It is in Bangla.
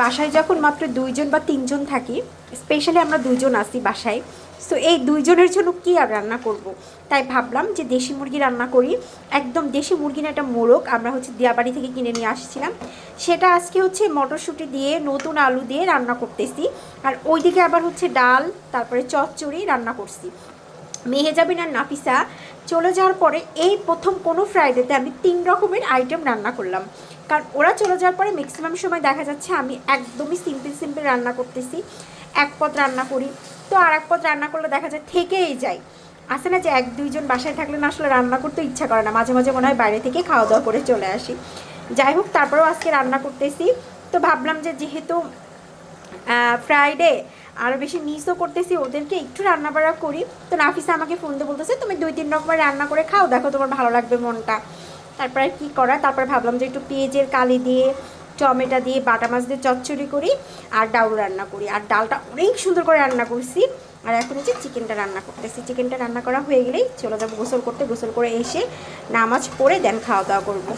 বাসায় যখন মাত্র 2 জন বা 3 জন থাকি, স্পেশালি আমরা 2 জন আসি বাসায়, সো এই 2 জনের জন্য কী আর রান্না করব। তাই ভাবলাম যে দেশি মুরগি রান্না করি। একদম দেশি মুরগি না, একটা মোরগ আমরা হচ্ছে দিয়াবাড়ি থেকে কিনে নিয়ে আসছিলাম, সেটা আজকে হচ্ছে মটরশুঁটি দিয়ে নতুন আলু দিয়ে রান্না করতেছি। আর ওইদিকে আবার হচ্ছে ডাল, তারপরে চচ্চড়ি রান্না করছি। মেহেজাবিন আর নাফিসা চলে যাওয়ার পরে এই প্রথম কোনো ফ্রাইডেতে আমি 3 রকমের আইটেম রান্না করলাম। কারণ ওরা চলে যাওয়ার পরে ম্যাক্সিমাম সময় দেখা যাচ্ছে আমি একদমই সিম্পল রান্না করতেছি, এক পদ রান্না করি, তো আর এক পদ রান্না করলে দেখা যায় থেকেই যায়। আসে না যে 1-2 জন বাসায় থাকলে না আসলে রান্না করতে ইচ্ছা করে না, মাঝে মাঝে মনে হয় বাইরে থেকে খাওয়া দাওয়া করে চলে আসি। যাই হোক, তারপরেও আজকে রান্না করতেছি। তো ভাবলাম যে যেহেতু ফ্রাইডে আরও বেশি মিসও করতেছি, ওদেরকে একটু রান্না বাড়া করি। তো নাফিসা আমাকে ফোন দিয়ে বলতেছে তুমি 2-3 রকমের রান্না করে খাও, দেখো তোমার ভালো লাগবে মনটা। তারপরে কি করা, তারপরে ভাবলাম যে একটু পেঁয়াজের কালি দিয়ে, টমেটো দিয়ে, বাটা মাছ দিয়ে চচ্চড়ি করি আর ডাউল রান্না করি। আর ডালটা অনেক সুন্দর করে রান্না করছি। আর এখন হচ্ছে চিকেনটা রান্না করতেছি। চিকেনটা রান্না করা হয়ে গেলেই চলে যাবো গোসল করতে। গোসল করে এসে নামাজ পড়ে দেন খাওয়া দাওয়া করবো।